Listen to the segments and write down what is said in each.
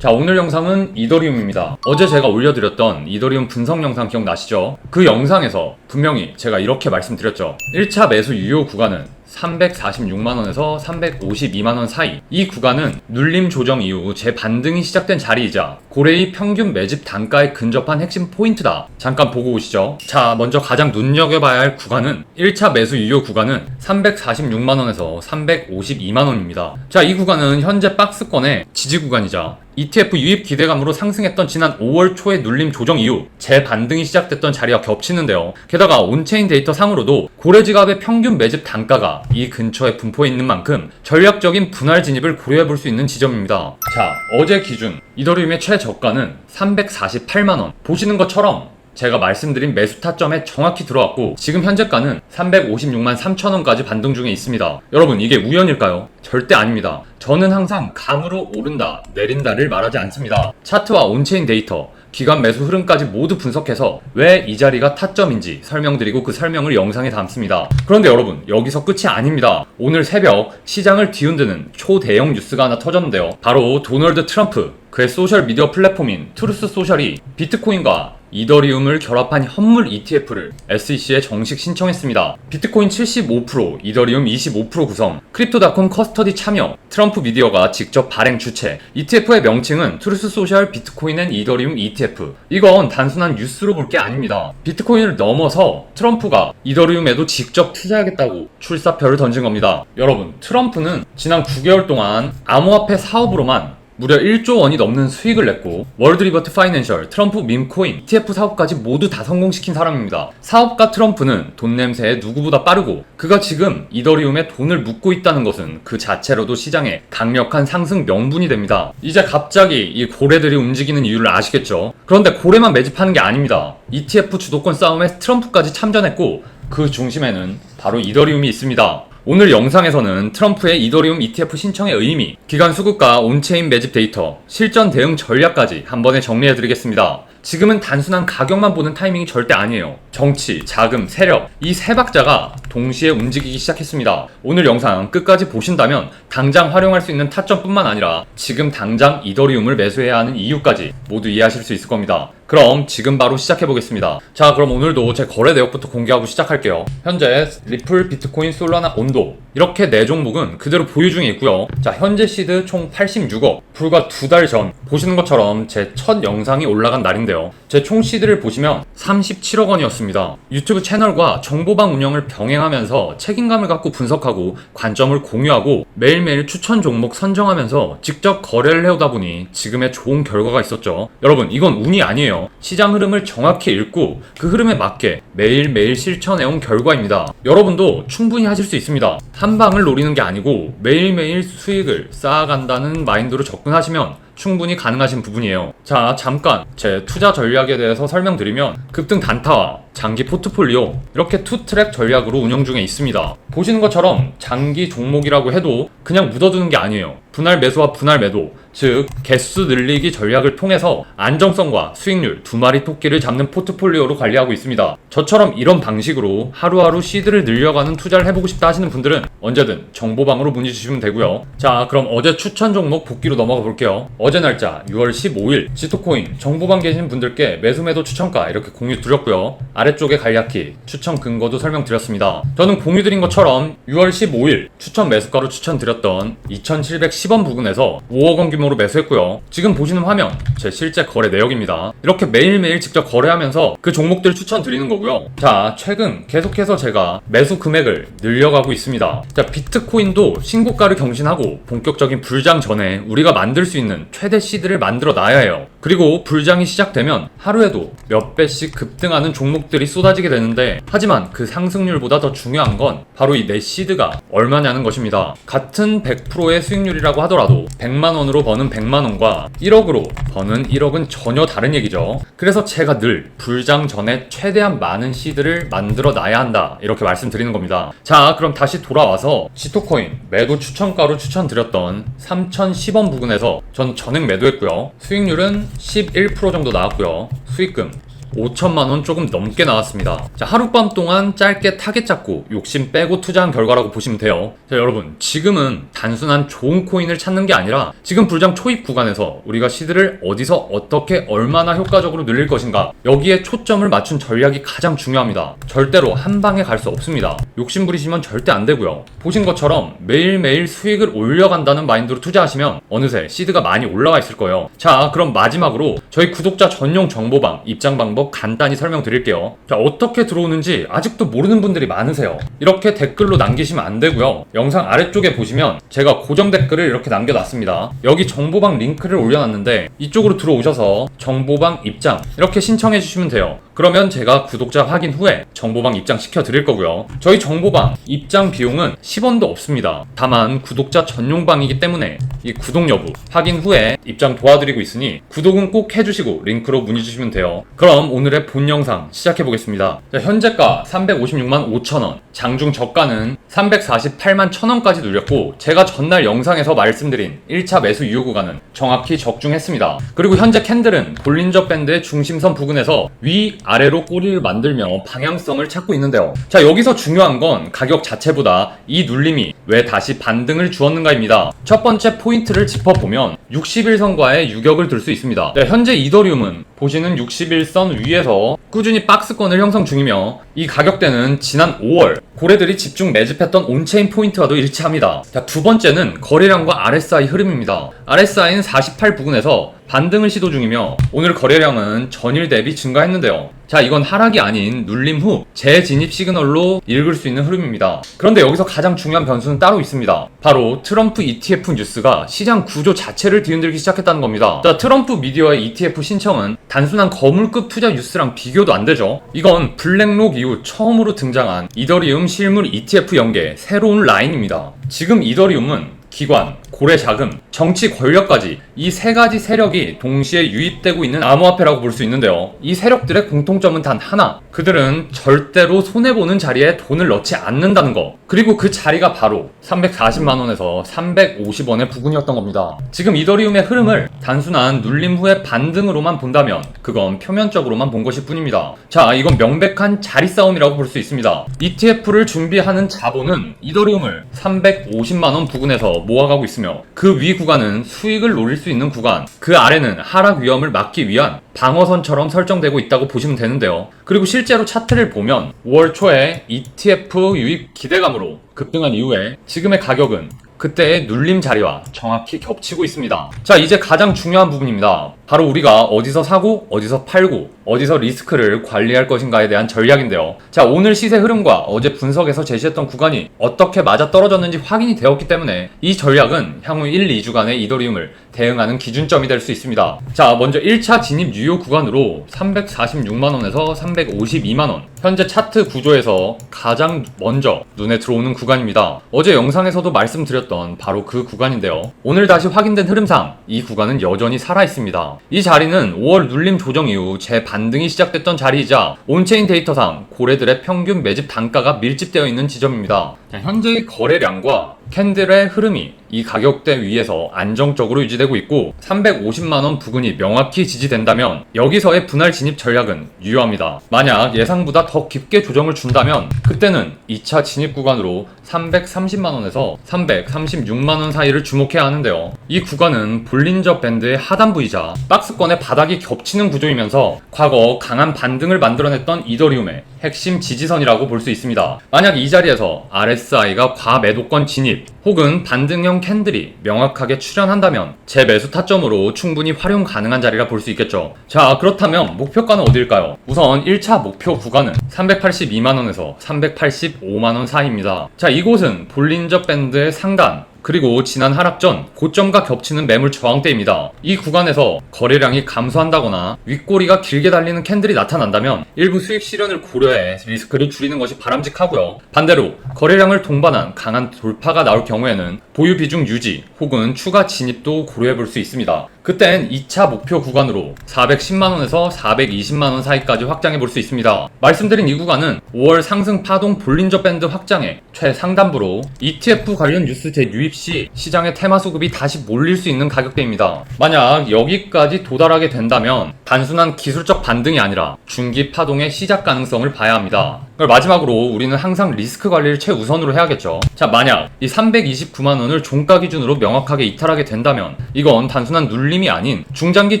자, 오늘 영상은 이더리움입니다. 어제 제가 올려드렸던 이더리움 분석 영상 기억나시죠? 그 영상에서 분명히 제가 이렇게 말씀드렸죠. 1차 매수 유효 구간은 346만원에서 352만원 사이. 이 구간은 눌림 조정 이후 재반등이 시작된 자리이자 고래의 평균 매집 단가에 근접한 핵심 포인트다. 잠깐 보고 오시죠. 자, 먼저 가장 눈여겨봐야 할 구간은 1차 매수 유효 구간은 346만원에서 352만원입니다. 자, 이 구간은 현재 박스권의 지지 구간이자 ETF 유입 기대감으로 상승했던 지난 5월 초의 눌림 조정 이후 재반등이 시작됐던 자리와 겹치는데요. 게다가 온체인 데이터 상으로도 고래지갑의 평균 매집 단가가 이 근처에 분포해 있는 만큼 전략적인 분할 진입을 고려해 볼 수 있는 지점입니다. 자, 어제 기준 이더리움의 최저가는 348만원. 보시는 것처럼 제가 말씀드린 매수 타점에 정확히 들어왔고 지금 현재가는 356만 3천원까지 반등 중에 있습니다. 여러분, 이게 우연일까요? 절대 아닙니다. 저는 항상 강으로 오른다, 내린다를 말하지 않습니다. 차트와 온체인 데이터, 기간 매수 흐름까지 모두 분석해서 왜 이 자리가 타점인지 설명드리고 그 설명을 영상에 담습니다. 그런데 여러분, 여기서 끝이 아닙니다. 오늘 새벽 시장을 뒤흔드는 초대형 뉴스가 하나 터졌는데요. 바로 도널드 트럼프, 그의 소셜미디어 플랫폼인 트루스 소셜이 비트코인과 이더리움을 결합한 현물 ETF를 SEC에 정식 신청했습니다. 비트코인 75%, 이더리움 25% 구성, 크립토닷컴 커스터디 참여, 트럼프 미디어가 직접 발행 주체. ETF의 명칭은 트루스 소셜 비트코인 앤 이더리움 ETF. 이건 단순한 뉴스로 볼 게 아닙니다. 비트코인을 넘어서 트럼프가 이더리움에도 직접 투자하겠다고 출사표를 던진 겁니다. 여러분, 트럼프는 지난 9개월 동안 암호화폐 사업으로만 무려 1조 원이 넘는 수익을 냈고 월드리버트 파이낸셜, 트럼프 밈코인, ETF 사업까지 모두 다 성공시킨 사람입니다. 사업가 트럼프는 돈 냄새에 누구보다 빠르고 그가 지금 이더리움에 돈을 묻고 있다는 것은 그 자체로도 시장에 강력한 상승 명분이 됩니다. 이제 갑자기 이 고래들이 움직이는 이유를 아시겠죠? 그런데 고래만 매집하는 게 아닙니다. ETF 주도권 싸움에 트럼프까지 참전했고 그 중심에는 바로 이더리움이 있습니다. 오늘 영상에서는 트럼프의 이더리움 ETF 신청의 의미, 기간 수급과 온체인 매집 데이터, 실전 대응 전략까지 한 번에 정리해드리겠습니다. 지금은 단순한 가격만 보는 타이밍이 절대 아니에요. 정치, 자금, 세력, 이 세 박자가 동시에 움직이기 시작했습니다. 오늘 영상 끝까지 보신다면 당장 활용할 수 있는 타점뿐만 아니라 지금 당장 이더리움을 매수해야 하는 이유까지 모두 이해하실 수 있을 겁니다. 그럼 지금 바로 시작해보겠습니다. 자, 그럼 오늘도 제 거래 내역부터 공개하고 시작할게요. 현재 리플, 비트코인, 솔라나, 온도 이렇게 4종목은 그대로 보유 중에 있고요. 자, 현재 시드 총 86억. 불과 2달 전 보시는 것처럼 제 첫 영상이 올라간 날인데요. 제 총 시드를 보시면 37억 원이었습니다. 유튜브 채널과 정보방 운영을 병행하면서 책임감을 갖고 분석하고 관점을 공유하고 매일매일 추천 종목 선정하면서 직접 거래를 해오다 보니 지금의 좋은 결과가 있었죠. 여러분, 이건 운이 아니에요. 시장 흐름을 정확히 읽고 그 흐름에 맞게 매일매일 실천해온 결과입니다. 여러분도 충분히 하실 수 있습니다. 한 방을 노리는 게 아니고 매일매일 수익을 쌓아간다는 마인드로 접근하시면 충분히 가능하신 부분이에요. 자, 잠깐 제 투자 전략에 대해서 설명드리면 급등 단타와 장기 포트폴리오 이렇게 투 트랙 전략으로 운영 중에 있습니다. 보시는 것처럼 장기 종목이라고 해도 그냥 묻어두는 게 아니에요. 분할 매수와 분할 매도, 즉 개수 늘리기 전략을 통해서 안정성과 수익률 두 마리 토끼를 잡는 포트폴리오로 관리하고 있습니다. 저처럼 이런 방식으로 하루하루 시드를 늘려가는 투자를 해보고 싶다 하시는 분들은 언제든 정보방으로 문의 주시면 되고요. 자, 그럼 어제 추천 종목 복귀로 넘어가 볼게요. 어제 날짜 6월 15일 지토코인 정보방 계신 분들께 매수 매도 추천가 이렇게 공유 드렸고요. 아래쪽에 간략히 추천 근거도 설명드렸습니다. 저는 공유 드린 것처럼 6월 15일 추천 매수가로 추천드렸던 2710원 부근에서 5억 원 규모로 매수했고요. 지금 보시는 화면 제 실제 거래 내역입니다. 이렇게 매일매일 직접 거래하면서 그 종목들 추천드리는 거고요. 자, 최근 계속해서 제가 매수 금액을 늘려가고 있습니다. 자, 비트코인도 신고가를 경신하고 본격적인 불장 전에 우리가 만들 수 있는 최대 시드를 만들어 놔야 해요. 그리고 불장이 시작되면 하루에도 몇 배씩 급등하는 종목들이 쏟아지게 되는데 하지만 그 상승률보다 더 중요한 건 바로 이 내 시드가 얼마냐는 것입니다. 같은 100%의 수익률이라고 하더라도 100만원으로 버는 100만원과 1억으로 버는 1억은 전혀 다른 얘기죠. 그래서 제가 늘 불장 전에 최대한 많은 시드를 만들어 놔야 한다 이렇게 말씀드리는 겁니다. 자, 그럼 다시 돌아와서 지토코인 매도 추천가로 추천드렸던 3010원 부근에서 전 전액 매도했고요. 수익률은 11% 정도 나왔고요. 수익금 5천만원 조금 넘게 나왔습니다. 자, 하룻밤 동안 짧게 타겟 잡고 욕심 빼고 투자한 결과라고 보시면 돼요. 자, 여러분, 지금은 단순한 좋은 코인을 찾는 게 아니라 지금 불장 초입 구간에서 우리가 시드를 어디서 어떻게 얼마나 효과적으로 늘릴 것인가, 여기에 초점을 맞춘 전략이 가장 중요합니다. 절대로 한 방에 갈 수 없습니다. 욕심 부리시면 절대 안 되고요. 보신 것처럼 매일매일 수익을 올려간다는 마인드로 투자하시면 어느새 시드가 많이 올라와 있을 거예요. 자, 그럼 마지막으로 저희 구독자 전용 정보방 입장 방법 간단히 설명드릴게요. 자, 어떻게 들어오는지 아직도 모르는 분들이 많으세요. 이렇게 댓글로 남기시면 안 되고요. 영상 아래쪽에 보시면 제가 고정 댓글을 이렇게 남겨놨습니다. 여기 정보방 링크를 올려놨는데 이쪽으로 들어오셔서 정보방 입장 이렇게 신청해 주시면 돼요. 그러면 제가 구독자 확인 후에 정보방 입장 시켜드릴 거고요. 저희 정보방 입장 비용은 10원도 없습니다. 다만 구독자 전용방이기 때문에 이 구독 여부 확인 후에 입장 도와드리고 있으니 구독은 꼭 해주시고 링크로 문의 주시면 돼요. 그럼 오늘의 본 영상 시작해보겠습니다. 자, 현재가 356만 5천원, 장중 저가는 348만 1천원까지 눌렸고 제가 전날 영상에서 말씀드린 1차 매수 유효 구간은 정확히 적중했습니다. 그리고 현재 캔들은 볼린저 밴드의 중심선 부근에서 위 아래로 꼬리를 만들며 방향성을 찾고 있는데요. 자, 여기서 중요한 건 가격 자체보다 이 눌림이 왜 다시 반등을 주었는가입니다. 첫 번째 포인트를 짚어보면 61선과의 유격을 들 수 있습니다. 네, 현재 이더리움은 보시는 61선 위에서 꾸준히 박스권을 형성 중이며 이 가격대는 지난 5월 고래들이 집중 매집했던 온체인 포인트와도 일치합니다. 자, 두 번째는 거래량과 RSI 흐름입니다. RSI는 48 부근에서 반등을 시도 중이며 오늘 거래량은 전일 대비 증가했는데요. 자, 이건 하락이 아닌 눌림 후 재진입 시그널로 읽을 수 있는 흐름입니다. 그런데 여기서 가장 중요한 변수는 따로 있습니다. 바로 트럼프 ETF 뉴스가 시장 구조 자체를 뒤흔들기 시작했다는 겁니다. 자, 트럼프 미디어의 ETF 신청은 단순한 거물급 투자 뉴스랑 비교도 안 되죠. 이건 블랙록 이후 처음으로 등장한 이더리움 실물 ETF 연계 새로운 라인입니다. 지금 이더리움은 기관, 고래 자금, 정치 권력까지 이 세 가지 세력이 동시에 유입되고 있는 암호화폐라고 볼 수 있는데요. 이 세력들의 공통점은 단 하나, 그들은 절대로 손해보는 자리에 돈을 넣지 않는다는 거. 그리고 그 자리가 바로 340만원에서 350원의 부근이었던 겁니다. 지금 이더리움의 흐름을 단순한 눌림 후의 반등으로만 본다면 그건 표면적으로만 본 것일 뿐입니다. 자, 이건 명백한 자리 싸움이라고 볼 수 있습니다. ETF를 준비하는 자본은 이더리움을 350만원 부근에서 모아가고 있으며 그 위 구간은 수익을 노릴 수 있는 구간, 그 아래는 하락 위험을 막기 위한 방어선처럼 설정되고 있다고 보시면 되는데요. 그리고 실제로 차트를 보면 5월 초에 ETF 유입 기대감으로 급등한 이후에 지금의 가격은 그때의 눌림 자리와 정확히 겹치고 있습니다. 자, 이제 가장 중요한 부분입니다. 바로 우리가 어디서 사고 어디서 팔고 어디서 리스크를 관리할 것인가에 대한 전략인데요. 자, 오늘 시세 흐름과 어제 분석에서 제시했던 구간이 어떻게 맞아떨어졌는지 확인이 되었기 때문에 이 전략은 향후 1, 2주간의 이더리움을 대응하는 기준점이 될 수 있습니다. 자, 먼저 1차 진입 유효 구간으로 346만원에서 352만원, 현재 차트 구조에서 가장 먼저 눈에 들어오는 구간입니다. 어제 영상에서도 말씀드렸던 바로 그 구간인데요. 오늘 다시 확인된 흐름상 이 구간은 여전히 살아있습니다. 이 자리는 5월 눌림 조정 이후 재반등이 시작됐던 자리이자 온체인 데이터상 고래들의 평균 매집 단가가 밀집되어 있는 지점입니다. 자, 현재의 거래량과 캔들의 흐름이 이 가격대 위에서 안정적으로 유지되고 있고 350만원 부근이 명확히 지지된다면 여기서의 분할 진입 전략은 유효합니다. 만약 예상보다 더 깊게 조정을 준다면 그때는 2차 진입 구간으로 330만원에서 336만원 사이를 주목해야 하는데요. 이 구간은 볼린저 밴드의 하단부이자 박스권의 바닥이 겹치는 구조이면서 과거 강한 반등을 만들어냈던 이더리움의 핵심 지지선이라고 볼 수 있습니다. 만약 이 자리에서 RSI가 과매도권 진입 혹은 반등형 캔들이 명확하게 출현한다면 재매수 타점으로 충분히 활용 가능한 자리라 볼 수 있겠죠. 자, 그렇다면 목표가는 어딜까요? 우선 1차 목표 구간은 382만원에서 385만원 사이입니다. 자, 이곳은 볼린저 밴드의 상단, 그리고 지난 하락 전 고점과 겹치는 매물 저항대입니다. 이 구간에서 거래량이 감소한다거나 윗꼬리가 길게 달리는 캔들이 나타난다면 일부 수익 실현을 고려해 리스크를 줄이는 것이 바람직하고요. 반대로 거래량을 동반한 강한 돌파가 나올 경우에는 보유 비중 유지 혹은 추가 진입도 고려해 볼 수 있습니다. 그땐 2차 목표 구간으로 410만원에서 420만원 사이까지 확장해 볼 수 있습니다. 말씀드린 이 구간은 5월 상승 파동 볼린저 밴드 확장의 최상단부로 ETF 관련 뉴스 재유입 시 시장의 테마 수급이 다시 몰릴 수 있는 가격대입니다. 만약 여기까지 도달하게 된다면 단순한 기술적 반등이 아니라 중기 파동의 시작 가능성을 봐야 합니다. 그걸 마지막으로 우리는 항상 리스크 관리를 최우선으로 해야겠죠. 자, 만약 이 329만원을 종가 기준으로 명확하게 이탈하게 된다면 이건 단순한 눌림이 아닌 중장기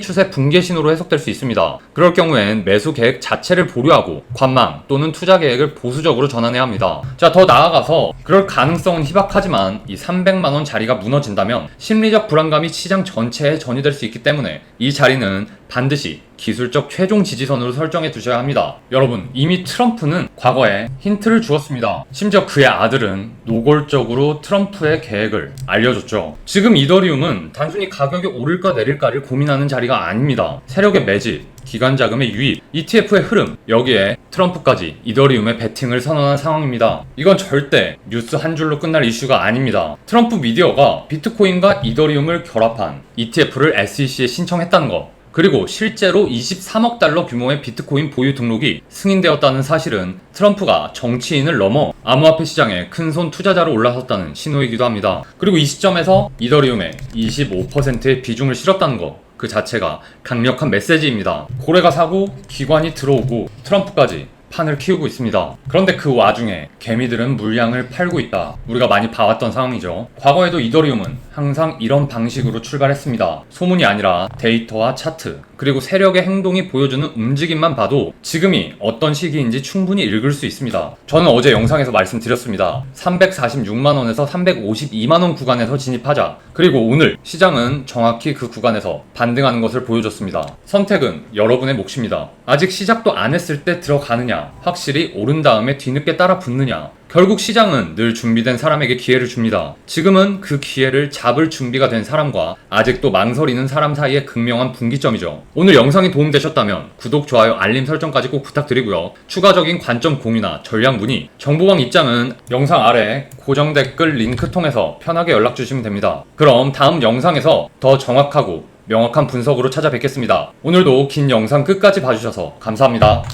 추세 붕괴 신호로 해석될 수 있습니다. 그럴 경우엔 매수 계획 자체를 보류하고 관망 또는 투자 계획을 보수적으로 전환해야 합니다. 자, 더 나아가서 그럴 가능성은 희박하지만 이 300만원 자리가 무너진다면 심리적 불안감이 시장 전체에 전이될 수 있기 때문에 이 자리는 반드시 기술적 최종 지지선으로 설정해 두셔야 합니다. 여러분, 이미 트럼프는 과거에 힌트를 주었습니다. 심지어 그의 아들은 노골적으로 트럼프의 계획을 알려줬죠. 지금 이더리움은 단순히 가격이 오를까 내릴까를 고민하는 자리가 아닙니다. 세력의 매집, 기관 자금의 유입, ETF의 흐름, 여기에 트럼프까지 이더리움의 베팅을 선언한 상황입니다. 이건 절대 뉴스 한 줄로 끝날 이슈가 아닙니다. 트럼프 미디어가 비트코인과 이더리움을 결합한 ETF를 SEC에 신청했다는 것, 그리고 실제로 23억 달러 규모의 비트코인 보유 등록이 승인되었다는 사실은 트럼프가 정치인을 넘어 암호화폐 시장에 큰손 투자자로 올라섰다는 신호이기도 합니다. 그리고 이 시점에서 이더리움에 25%의 비중을 실었다는 것, 그 자체가 강력한 메시지입니다. 고래가 사고 기관이 들어오고 트럼프까지 판을 키우고 있습니다. 그런데 그 와중에 개미들은 물량을 팔고 있다. 우리가 많이 봐왔던 상황이죠. 과거에도 이더리움은 항상 이런 방식으로 출발했습니다. 소문이 아니라 데이터와 차트, 그리고 세력의 행동이 보여주는 움직임만 봐도 지금이 어떤 시기인지 충분히 읽을 수 있습니다. 저는 어제 영상에서 말씀드렸습니다. 346만원에서 352만원 구간에서 진입하자. 그리고 오늘 시장은 정확히 그 구간에서 반등하는 것을 보여줬습니다. 선택은 여러분의 몫입니다. 아직 시작도 안 했을 때 들어가느냐, 확실히 오른 다음에 뒤늦게 따라 붙느냐, 결국 시장은 늘 준비된 사람에게 기회를 줍니다. 지금은 그 기회를 잡을 준비가 된 사람과 아직도 망설이는 사람 사이의 극명한 분기점이죠. 오늘 영상이 도움되셨다면 구독, 좋아요, 알림 설정까지 꼭 부탁드리고요. 추가적인 관점 공유나 전략 문의, 정보방 입장은 영상 아래 고정 댓글 링크 통해서 편하게 연락 주시면 됩니다. 그럼 다음 영상에서 더 정확하고 명확한 분석으로 찾아뵙겠습니다. 오늘도 긴 영상 끝까지 봐주셔서 감사합니다.